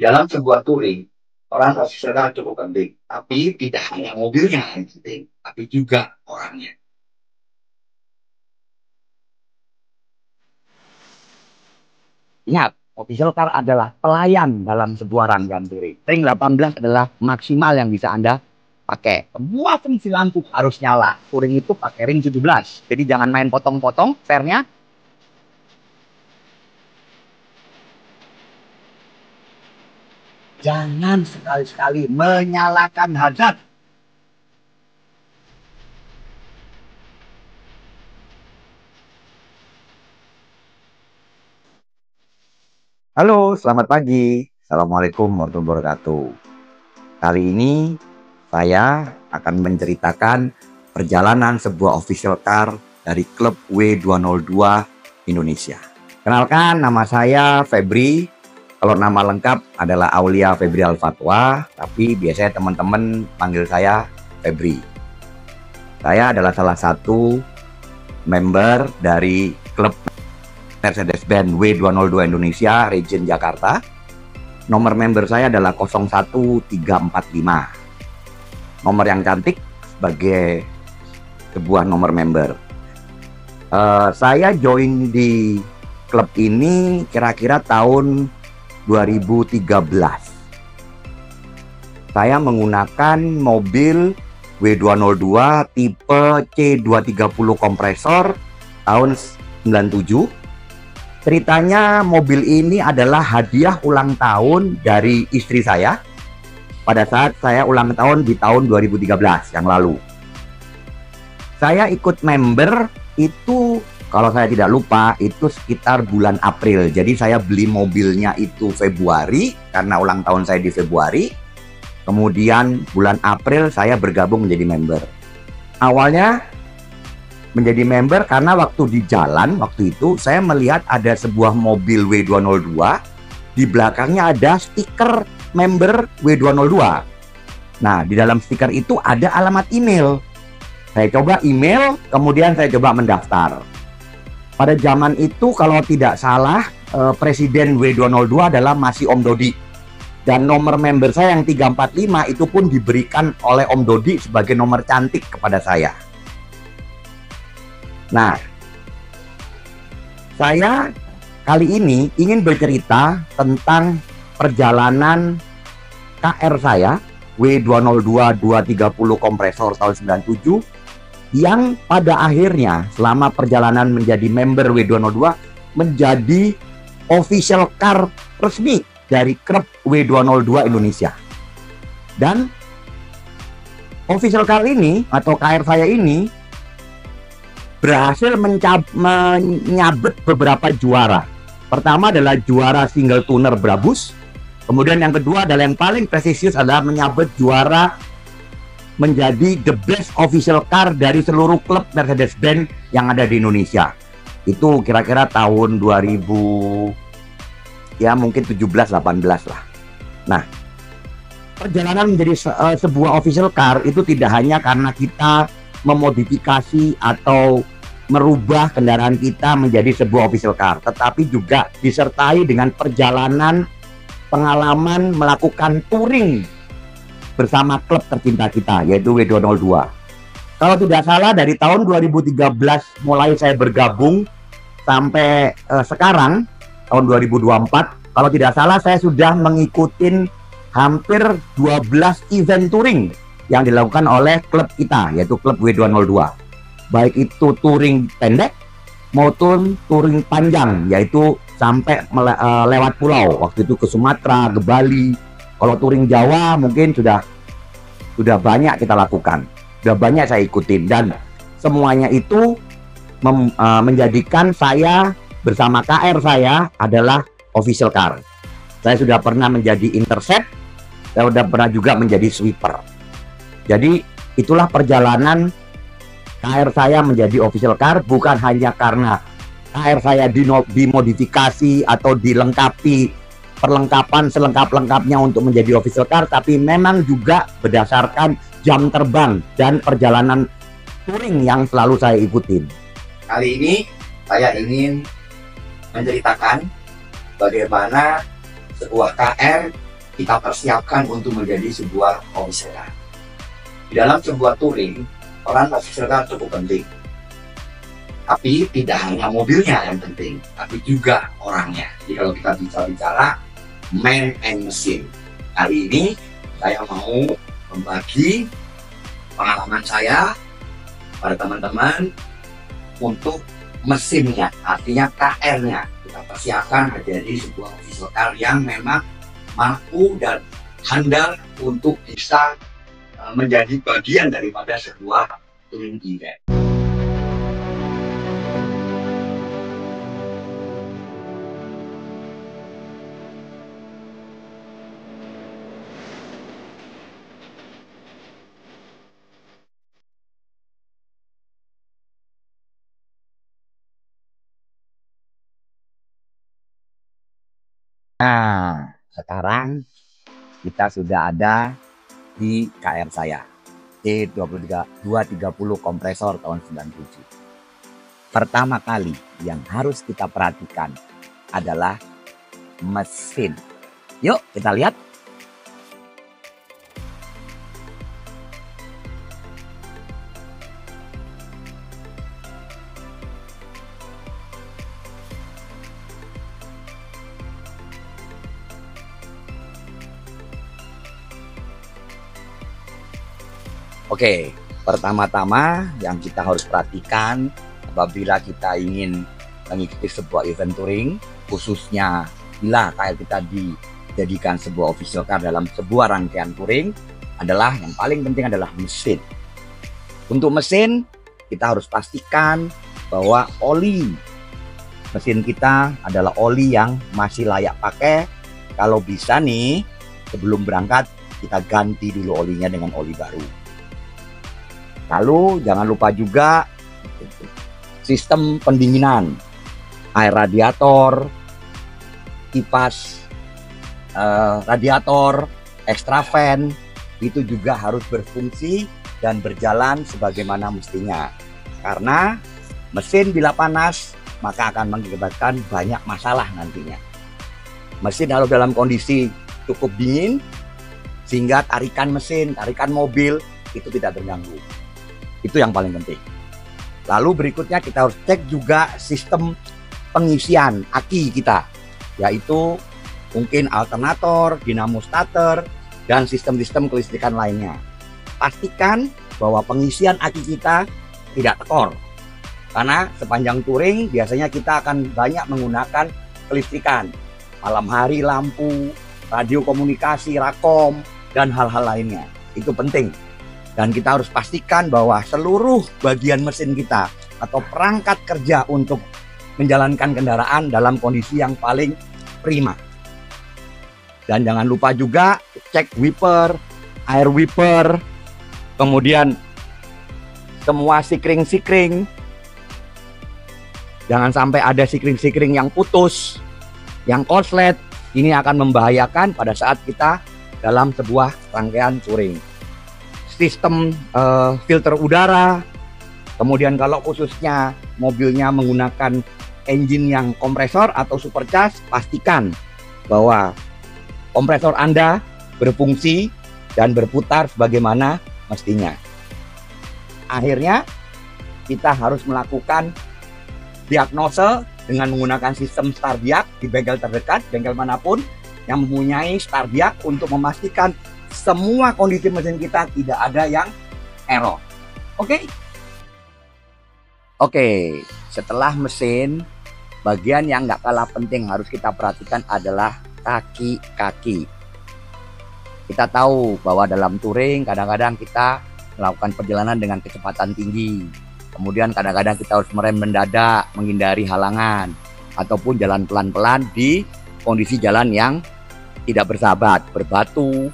dalam sebuah touring, orang profesional cukup penting. Tapi tidak hanya mobilnya yang penting, tapi juga orangnya. Ingat, official car adalah pelayan dalam sebuah rangkaian touring. Ring 18 adalah maksimal yang bisa Anda pakai. Semua fungsi lampu harus nyala. Touring itu pakai ring 17. Jadi jangan main potong-potong fairnya. Jangan sekali-sekali menyalakan hazard. Halo, selamat pagi. Assalamualaikum warahmatullahi wabarakatuh. Kali ini saya akan menceritakan perjalanan sebuah official car dari klub W202 Indonesia. Kenalkan, nama saya Febri. Kalau nama lengkap adalah Aulia Febri Al-Fatwa, tapi biasanya teman-teman panggil saya Febri. Saya adalah salah satu member dari klub Mercedes-Benz W202 Indonesia Region Jakarta. Nomor member saya adalah 01345. Nomor yang cantik sebagai sebuah nomor member. Saya join di klub ini kira-kira tahun 2013. Saya menggunakan mobil W202 tipe C230 kompresor tahun 97. Ceritanya mobil ini adalah hadiah ulang tahun dari istri saya pada saat saya ulang tahun di tahun 2013 yang lalu. Saya ikut member itu, kalau saya tidak lupa, itu sekitar bulan April. Jadi saya beli mobilnya itu Februari, karena ulang tahun saya di Februari. Kemudian bulan April saya bergabung menjadi member. Awalnya menjadi member karena waktu di jalan, waktu itu saya melihat ada sebuah mobil W202. Di belakangnya ada stiker member W202. Nah, di dalam stiker itu ada alamat email. Saya coba email, kemudian saya coba mendaftar. Pada zaman itu kalau tidak salah, presiden W202 adalah masih Om Dodi. Dan nomor member saya yang 345 itu pun diberikan oleh Om Dodi sebagai nomor cantik kepada saya. Nah, saya kali ini ingin bercerita tentang perjalanan KR saya W202 230 kompresor tahun 97 yang pada akhirnya selama perjalanan menjadi member W202 menjadi official car resmi dari klub W202 Indonesia. Dan official car ini atau KR saya ini berhasil menyabet beberapa juara. Pertama adalah juara single tuner Brabus. Kemudian yang kedua adalah yang paling prestisius adalah menyabet juara menjadi the best official car dari seluruh klub Mercedes-Benz yang ada di Indonesia. Itu kira-kira tahun 2000 ya mungkin 17-18 lah. Nah, perjalanan menjadi sebuah official car itu tidak hanya karena kita memodifikasi atau merubah kendaraan kita menjadi sebuah official car, tetapi juga disertai dengan perjalanan pengalaman melakukan touring bersama klub tercinta kita, yaitu W202. Kalau tidak salah dari tahun 2013 mulai saya bergabung sampai sekarang tahun 2024, kalau tidak salah saya sudah mengikuti hampir 12 event touring yang dilakukan oleh klub kita, yaitu klub W202. Baik itu touring pendek maupun touring panjang, yaitu sampai lewat pulau. Waktu itu ke Sumatera, ke Bali. Kalau touring Jawa mungkin sudah banyak kita lakukan, sudah banyak saya ikutin, dan semuanya itu menjadikan saya bersama KR saya adalah official car. Saya sudah pernah menjadi intercept, saya sudah pernah juga menjadi sweeper. Jadi itulah perjalanan KR saya menjadi official car, bukan hanya karena KR saya dimodifikasi atau dilengkapi perlengkapan selengkap-lengkapnya untuk menjadi official car, tapi memang juga berdasarkan jam terbang dan perjalanan touring yang selalu saya ikutin. Kali ini saya ingin menceritakan bagaimana sebuah KR kita persiapkan untuk menjadi sebuah official car. Di dalam sebuah touring, peran official car cukup penting. Tapi tidak hanya mobilnya yang penting, tapi juga orangnya. Jadi kalau kita bicara man and machine, kali ini saya mau membagi pengalaman saya pada teman-teman untuk mesinnya, artinya KR-nya. Kita persiapkan menjadi sebuah official car yang memang mampu dan handal untuk bisa menjadi bagian daripada sebuah touring event. Nah, sekarang kita sudah ada di KR saya, T230 kompresor tahun 97. Pertama kali yang harus kita perhatikan adalah mesin. Yuk kita lihat. Oke, pertama-tama yang kita harus perhatikan apabila kita ingin mengikuti sebuah event touring, khususnya bila KR kita dijadikan sebuah official car dalam sebuah rangkaian touring, adalah yang paling penting adalah mesin. Untuk mesin, kita harus pastikan bahwa oli mesin kita adalah oli yang masih layak pakai. Kalau bisa nih, sebelum berangkat kita ganti dulu olinya dengan oli baru. Lalu jangan lupa juga sistem pendinginan, air radiator, kipas radiator, extra fan, itu juga harus berfungsi dan berjalan sebagaimana mestinya. Karena mesin bila panas maka akan mengakibatkan banyak masalah nantinya. Mesin harus dalam kondisi cukup dingin sehingga tarikan mesin, tarikan mobil itu tidak terganggu. Itu yang paling penting. Lalu berikutnya kita harus cek juga sistem pengisian aki kita, yaitu mungkin alternator, dinamo starter, dan sistem-sistem kelistrikan lainnya. Pastikan bahwa pengisian aki kita tidak tekor, karena sepanjang touring biasanya kita akan banyak menggunakan kelistrikan. Malam hari lampu, radio komunikasi, rakom, dan hal-hal lainnya. Itu penting. Dan kita harus pastikan bahwa seluruh bagian mesin kita atau perangkat kerja untuk menjalankan kendaraan dalam kondisi yang paling prima. Dan jangan lupa juga cek wiper, air wiper, kemudian semua sikring-sikring. Jangan sampai ada sikring-sikring yang putus, yang korslet. Ini akan membahayakan pada saat kita dalam sebuah rangkaian touring. Sistem filter udara, kemudian kalau khususnya mobilnya menggunakan engine yang kompresor atau supercharge, pastikan bahwa kompresor Anda berfungsi dan berputar sebagaimana mestinya. Akhirnya kita harus melakukan diagnosa dengan menggunakan sistem Starbiak di bengkel terdekat, bengkel manapun yang mempunyai Starbiak untuk memastikan semua kondisi mesin kita tidak ada yang error. Oke? Oke, setelah mesin, bagian yang nggak kalah penting harus kita perhatikan adalah kaki-kaki. Kita tahu bahwa dalam touring kadang-kadang kita melakukan perjalanan dengan kecepatan tinggi. Kemudian kadang-kadang kita harus merem mendadak, menghindari halangan, ataupun jalan pelan-pelan di kondisi jalan yang tidak bersahabat, berbatu,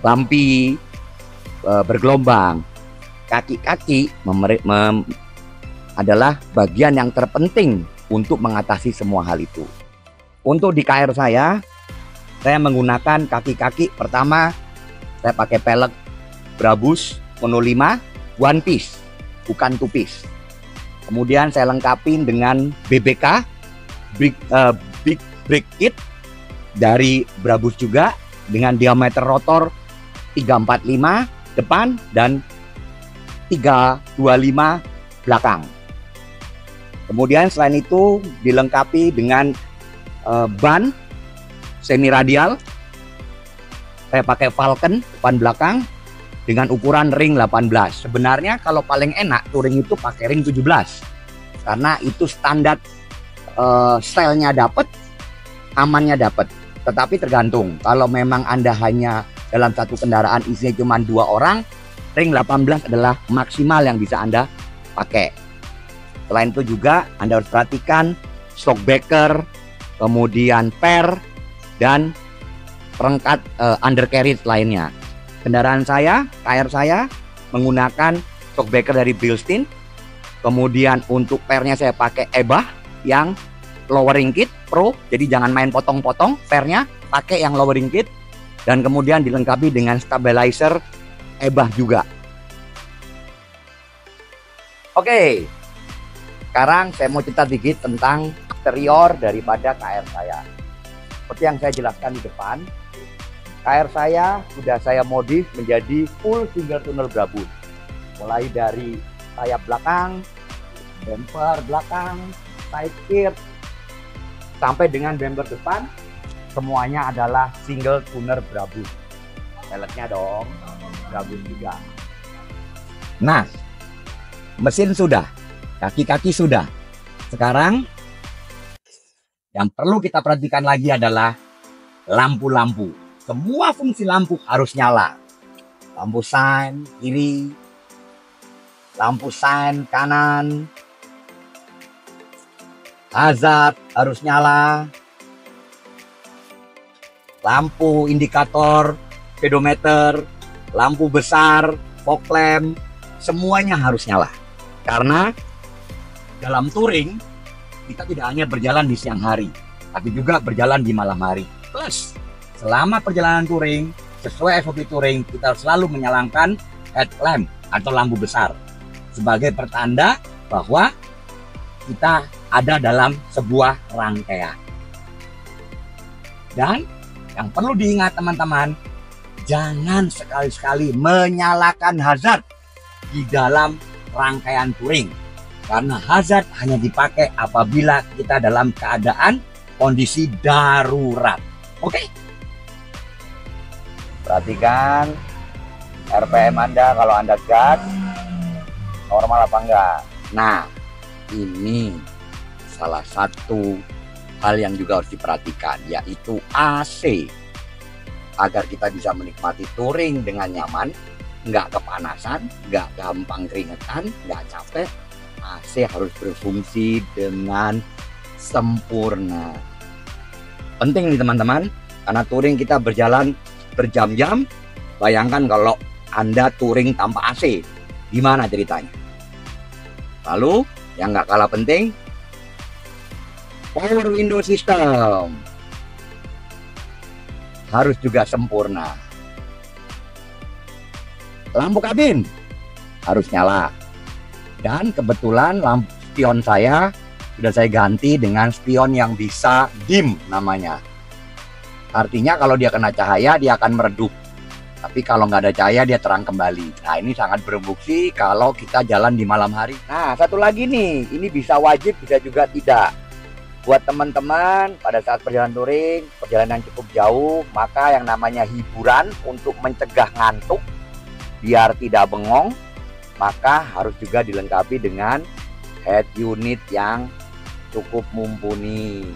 bumpy, bergelombang. Kaki-kaki adalah bagian yang terpenting untuk mengatasi semua hal itu. Untuk di KR saya menggunakan kaki-kaki. Pertama, saya pakai pelek Brabus Mono 5 one piece, bukan two piece. Kemudian saya lengkapin dengan BBK Big Brake Kit dari Brabus juga. dengan diameter rotor 345 depan dan 325 belakang. Kemudian selain itu dilengkapi dengan ban semi radial. Saya pakai Falcon depan belakang dengan ukuran ring 18. Sebenarnya kalau paling enak touring itu pakai ring 17 karena itu standar, stylenya dapat, amannya dapat. Tetapi tergantung, kalau memang Anda hanya dalam satu kendaraan isinya cuma 2 orang, ring 18 adalah maksimal yang bisa Anda pakai. Selain itu juga Anda harus perhatikan shock breaker, kemudian per, dan perangkat undercarriage lainnya. Kendaraan saya, KR saya menggunakan shock breaker dari Bilstein. Kemudian untuk pernya saya pakai EBAH yang lowering kit pro, jadi jangan main potong-potong, pernya pakai yang lowering kit. Dan kemudian dilengkapi dengan stabilizer EBAH juga. Oke, sekarang saya mau cerita dikit tentang eksterior daripada KR saya. Seperti yang saya jelaskan di depan, KR saya sudah saya modif menjadi full single tunnel Brabus. Mulai dari sayap belakang, bumper belakang, side skirt, sampai dengan bumper depan, semuanya adalah single tuner Brabus. Peleknya dong, Brabus juga. Nah, mesin sudah, kaki-kaki sudah. Sekarang yang perlu kita perhatikan lagi adalah lampu-lampu. Semua fungsi lampu harus nyala. Lampu sein kiri, lampu sein kanan, hazard harus nyala, lampu indikator, speedometer, lampu besar, fog lamp, semuanya harus nyala. Karena dalam touring kita tidak hanya berjalan di siang hari, tapi juga berjalan di malam hari. Plus, selama perjalanan touring, sesuai SOP touring, kita selalu menyalakan headlamp atau lampu besar sebagai pertanda bahwa kita ada dalam sebuah rangkaian. Dan yang perlu diingat teman-teman, jangan sekali-sekali menyalakan hazard di dalam rangkaian touring. Karena hazard hanya dipakai apabila kita dalam keadaan kondisi darurat. Oke? Perhatikan RPM Anda kalau Anda gas, normal apa enggak. Nah, ini salah satu hal yang juga harus diperhatikan, yaitu AC. Agar kita bisa menikmati touring dengan nyaman, nggak kepanasan, nggak gampang keringetan, nggak capek, AC harus berfungsi dengan sempurna. Penting nih teman-teman, karena touring kita berjalan berjam-jam. Bayangkan kalau Anda touring tanpa AC, gimana ceritanya? Lalu yang nggak kalah penting, power window system harus juga sempurna. Lampu kabin harus nyala. Dan kebetulan lampu spion saya sudah saya ganti dengan spion yang bisa dim namanya. Artinya kalau dia kena cahaya dia akan meredup. Tapi kalau nggak ada cahaya dia terang kembali. Nah, ini sangat berfungsi kalau kita jalan di malam hari. Nah, satu lagi nih, ini bisa wajib bisa juga tidak. Buat teman-teman pada saat perjalanan touring, perjalanan yang cukup jauh, maka yang namanya hiburan untuk mencegah ngantuk biar tidak bengong, maka harus juga dilengkapi dengan head unit yang cukup mumpuni.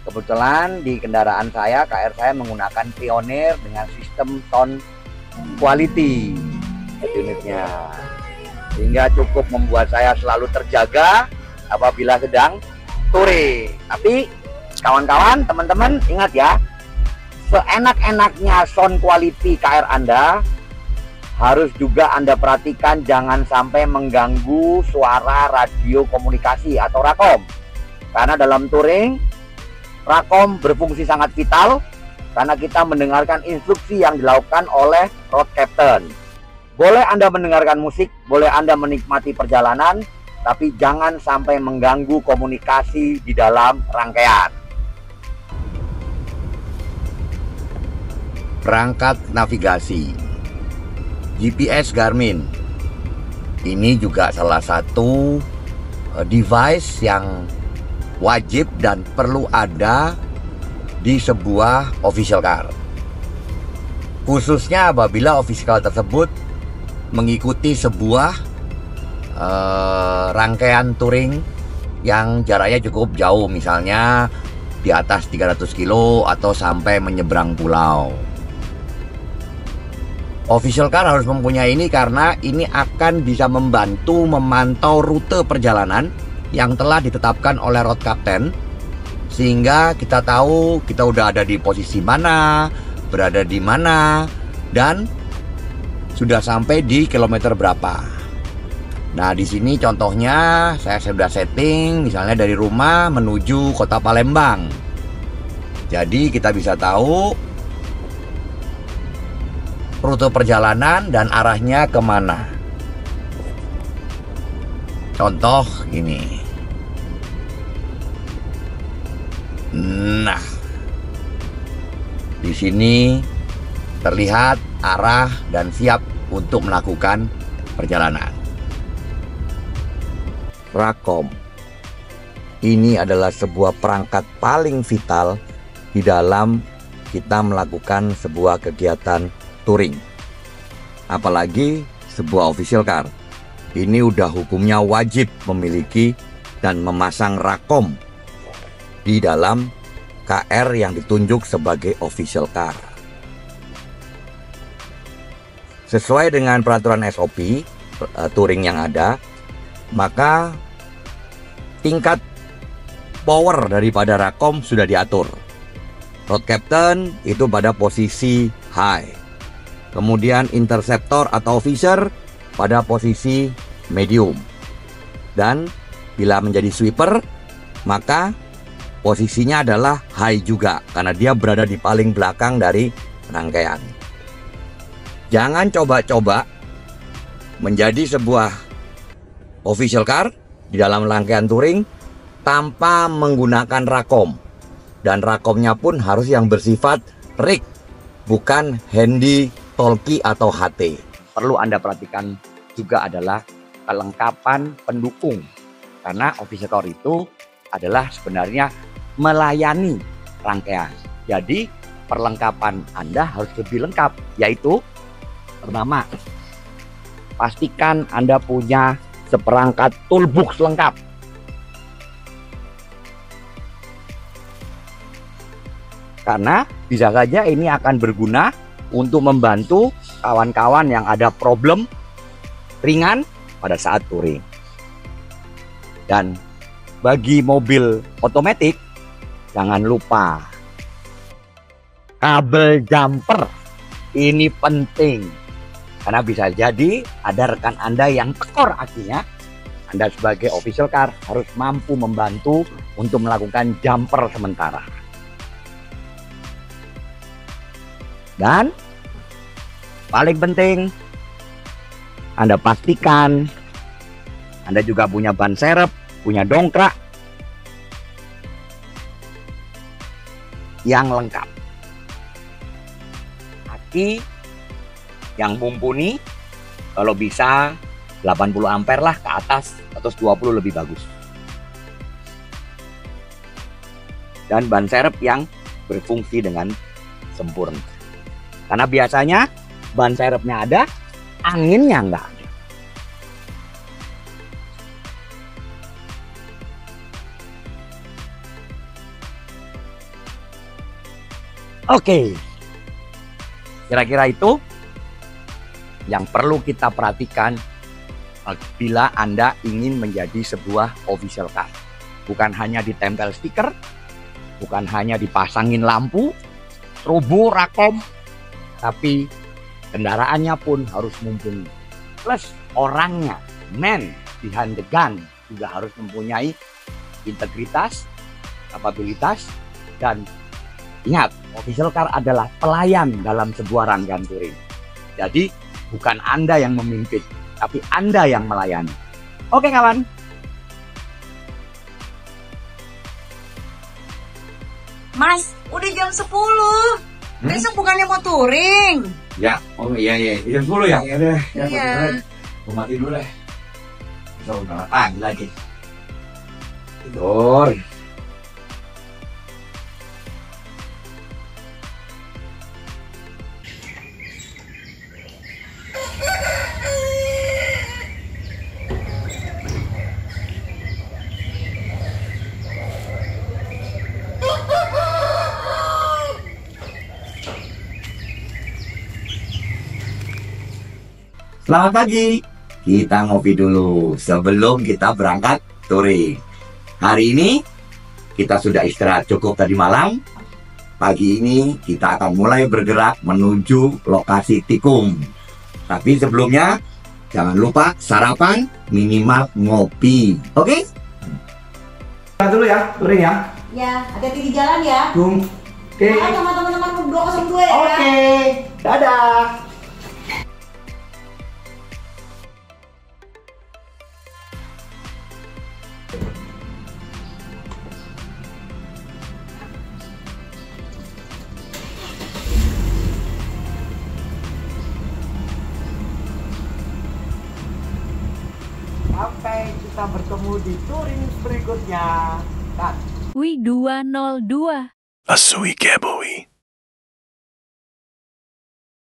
Kebetulan di kendaraan saya, KR saya menggunakan Pioneer dengan sistem sound quality head unitnya, sehingga cukup membuat saya selalu terjaga apabila sedang touring. Tapi kawan-kawan, teman-teman ingat ya, seenak-enaknya sound quality KR Anda harus juga Anda perhatikan jangan sampai mengganggu suara radio komunikasi atau Rakom. Karena dalam touring, Rakom berfungsi sangat vital karena kita mendengarkan instruksi yang dilakukan oleh road captain. Boleh Anda mendengarkan musik, boleh Anda menikmati perjalanan, tapi jangan sampai mengganggu komunikasi di dalam rangkaian. perangkat navigasi, GPS Garmin. Ini juga salah satu device yang wajib dan perlu ada di sebuah official car. Khususnya apabila official car tersebut mengikuti sebuah rangkaian touring yang jaraknya cukup jauh, misalnya di atas 300 kilo atau sampai menyeberang pulau. Official car harus mempunyai ini karena ini akan bisa membantu memantau rute perjalanan yang telah ditetapkan oleh road captain, sehingga kita tahu kita udah ada di posisi mana, berada di mana, dan sudah sampai di kilometer berapa. Nah, di sini contohnya saya sudah setting misalnya dari rumah menuju kota Palembang. Jadi kita bisa tahu rute perjalanan dan arahnya kemana. Contoh ini. Nah, di sini terlihat arah dan siap untuk melakukan perjalanan. Rakom. Ini adalah sebuah perangkat paling vital di dalam kita melakukan sebuah kegiatan touring. Apalagi sebuah official car. Ini udah hukumnya wajib memiliki dan memasang Rakom di dalam KR yang ditunjuk sebagai official car. Sesuai dengan peraturan SOP touring yang ada, maka tingkat power daripada Rakom sudah diatur. Road captain itu pada posisi high, kemudian interceptor atau officer pada posisi medium, dan bila menjadi sweeper maka posisinya adalah high juga karena dia berada di paling belakang dari rangkaian. Jangan coba-coba menjadi sebuah official car di dalam rangkaian touring tanpa menggunakan Rakom. Dan Rakomnya pun harus yang bersifat rig, bukan handy, talkie atau HT. Perlu Anda perhatikan juga adalah kelengkapan pendukung. Karena official car itu adalah sebenarnya melayani rangkaian. Jadi perlengkapan Anda harus lebih lengkap, yaitu pertama, pastikan Anda punya seperangkat toolbox lengkap. Karena bisa saja ini akan berguna untuk membantu kawan-kawan yang ada problem ringan pada saat touring. Dan bagi mobil otomatis, jangan lupa kabel jumper. Ini penting karena bisa jadi ada rekan Anda yang tekor akinya. Anda sebagai official car harus mampu membantu untuk melakukan jumper sementara. Dan paling penting, Anda pastikan Anda juga punya ban serep, punya dongkrak yang lengkap, aki yang mumpuni, kalau bisa 80 ampere lah ke atas, atau 20 lebih bagus, dan ban serep yang berfungsi dengan sempurna. Karena biasanya ban serepnya ada, anginnya enggak ada. Oke, kira-kira itu yang perlu kita perhatikan bila Anda ingin menjadi sebuah official car. Bukan hanya ditempel stiker, bukan hanya dipasangin lampu, turbo, Rakom, tapi kendaraannya pun harus mumpuni. Plus orangnya, man behind the gun, juga harus mempunyai integritas, kapabilitas, dan ingat, official car adalah pelayan dalam sebuah rangkaian touring. Jadi bukan Anda yang memimpin, tapi Anda yang melayani. Oke kawan. Mas, udah jam 10. Besok bukannya mau touring? Ya, oh iya jam 10 ya. Iya deh. Iya. Gue mati dulu deh. Bisa udah pagi lagi. Tidur. Selamat pagi. Kita ngopi dulu sebelum kita berangkat touring. Hari ini kita sudah istirahat cukup tadi malam. Pagi ini kita akan mulai bergerak menuju lokasi tikung. Tapi sebelumnya jangan lupa sarapan, minimal ngopi. Oke? Kita dulu ya, touring ya. Ya, hati-hati di jalan ya. Oke. Makan sama teman-teman 202 ya. Oke. Dadah. Sampai kita bertemu di touring berikutnya. Wi 202. Asui Keboi.